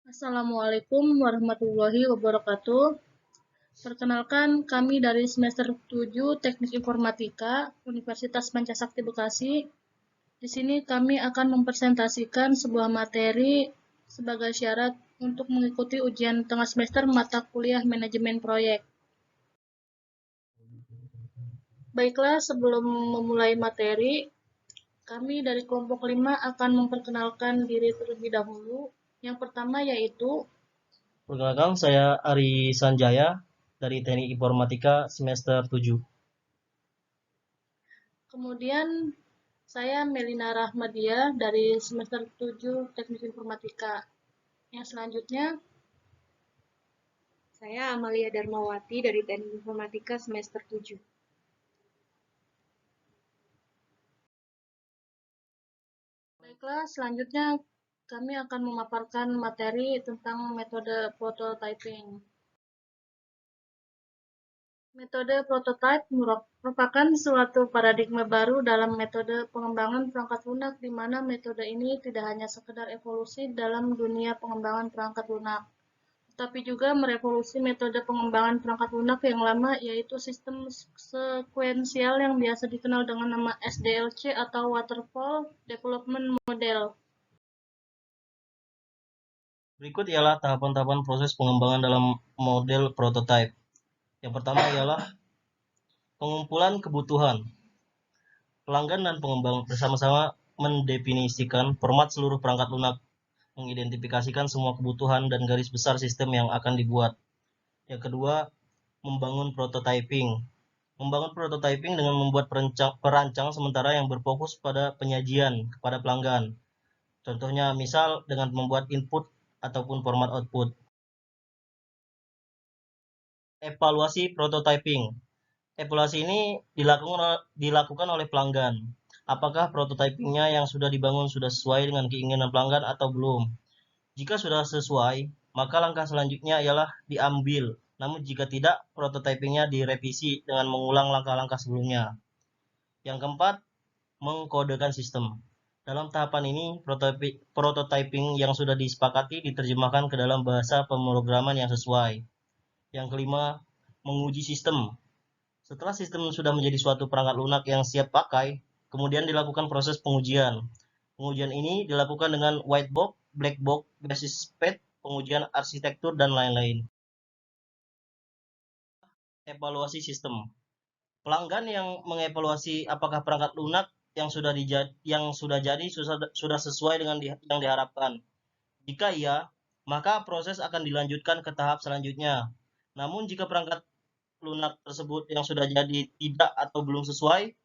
Assalamualaikum warahmatullahi wabarakatuh. Perkenalkan, kami dari semester 7 Teknik Informatika Universitas Pancasakti Bekasi. Di sini kami akan mempresentasikan sebuah materi sebagai syarat untuk mengikuti ujian tengah semester mata kuliah manajemen proyek. Baiklah, sebelum memulai materi, kami dari kelompok 5 akan memperkenalkan diri terlebih dahulu. Yang pertama yaitu Perkenalkan, saya Ari Sanjaya dari Teknik Informatika semester 7. Kemudian saya Melina Rahmadia dari semester 7 Teknik Informatika. Yang selanjutnya, Saya Amalia Darmawati dari Teknik Informatika semester 7. baiklah selanjutnya kami akan memaparkan materi tentang metode prototyping. Metode prototype merupakan suatu paradigma baru dalam metode pengembangan perangkat lunak di mana metode ini tidak hanya sekedar evolusi dalam dunia pengembangan perangkat lunak, tapi juga merevolusi metode pengembangan perangkat lunak yang lama, yaitu sistem sekuensial yang biasa dikenal dengan nama SDLC atau Waterfall Development Model. Berikut ialah tahapan-tahapan proses pengembangan dalam model prototype. Yang pertama ialah pengumpulan kebutuhan. Pelanggan dan pengembang bersama-sama mendefinisikan format seluruh perangkat lunak, mengidentifikasikan semua kebutuhan dan garis besar sistem yang akan dibuat. Yang kedua, membangun prototyping. Membangun prototyping dengan membuat perancang sementara yang berfokus pada penyajian kepada pelanggan. Contohnya misal dengan membuat input ataupun format output. Evaluasi prototyping. Evaluasi ini dilakukan oleh pelanggan. Apakah prototypingnya yang sudah dibangun sudah sesuai dengan keinginan pelanggan atau belum? Jika sudah sesuai, maka langkah selanjutnya ialah diambil. Namun jika tidak, prototypingnya direvisi dengan mengulang langkah-langkah sebelumnya. Yang keempat, mengkodekan sistem. Dalam tahapan ini, prototyping yang sudah disepakati diterjemahkan ke dalam bahasa pemrograman yang sesuai. Yang kelima, menguji sistem. Setelah sistem sudah menjadi suatu perangkat lunak yang siap pakai, kemudian dilakukan proses pengujian. Pengujian ini dilakukan dengan white box, black box, basis PET, pengujian arsitektur, dan lain-lain. Evaluasi sistem. Pelanggan yang mengevaluasi apakah perangkat lunak yang sudah jadi sudah sesuai dengan yang diharapkan. Jika iya, maka proses akan dilanjutkan ke tahap selanjutnya. Namun jika perangkat lunak tersebut yang sudah jadi tidak atau belum sesuai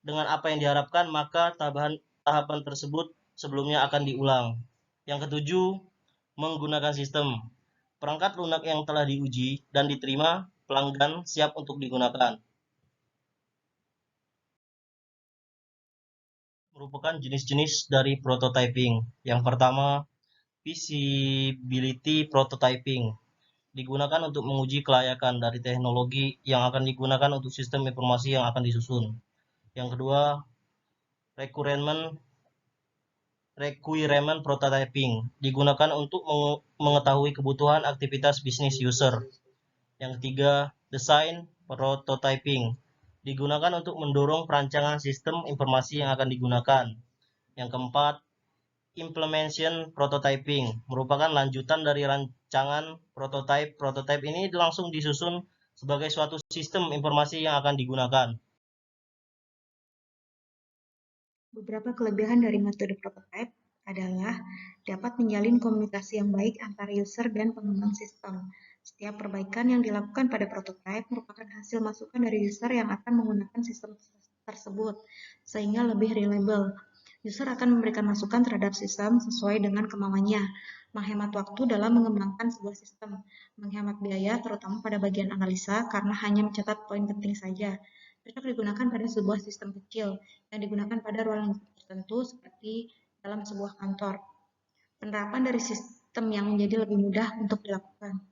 dengan apa yang diharapkan, maka tahapan tersebut sebelumnya akan diulang. Yang ketujuh, menggunakan sistem. Perangkat lunak yang telah diuji dan diterima pelanggan siap untuk digunakan. Merupakan jenis-jenis dari prototyping. Yang pertama, feasibility prototyping. Digunakan untuk menguji kelayakan dari teknologi yang akan digunakan untuk sistem informasi yang akan disusun. Yang kedua, requirement prototyping. Digunakan untuk mengetahui kebutuhan aktivitas bisnis user. Yang ketiga, design prototyping. Digunakan untuk mendorong perancangan sistem informasi yang akan digunakan. Yang keempat, implementation prototyping merupakan lanjutan dari rancangan prototype. Prototype ini langsung disusun sebagai suatu sistem informasi yang akan digunakan. Beberapa kelebihan dari metode prototype adalah dapat menjalin komunikasi yang baik antara user dan pengembang sistem. Setiap perbaikan yang dilakukan pada prototype merupakan hasil masukan dari user yang akan menggunakan sistem tersebut, sehingga lebih reliable. User akan memberikan masukan terhadap sistem sesuai dengan kemauannya, menghemat waktu dalam mengembangkan sebuah sistem, menghemat biaya terutama pada bagian analisa karena hanya mencatat poin penting saja. Cocok digunakan pada sebuah sistem kecil yang digunakan pada ruang tertentu seperti dalam sebuah kantor. Penerapan dari sistem yang menjadi lebih mudah untuk dilakukan.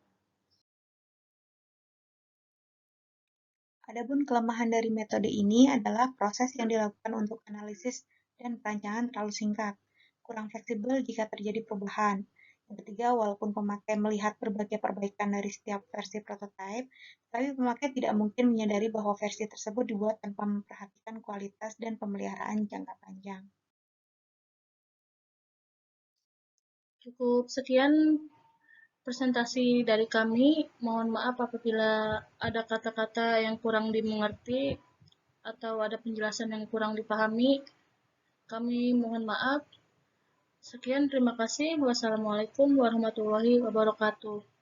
Adapun kelemahan dari metode ini adalah proses yang dilakukan untuk analisis dan perancangan terlalu singkat, kurang fleksibel jika terjadi perubahan, Yang ketiga, walaupun pemakai melihat berbagai perbaikan dari setiap versi prototipe, tapi pemakai tidak mungkin menyadari bahwa versi tersebut dibuat tanpa memperhatikan kualitas dan pemeliharaan jangka panjang. Cukup sekian presentasi dari kami. Mohon maaf apabila ada kata-kata yang kurang dimengerti atau ada penjelasan yang kurang dipahami. Kami mohon maaf. Sekian, terima kasih. Wassalamualaikum warahmatullahi wabarakatuh.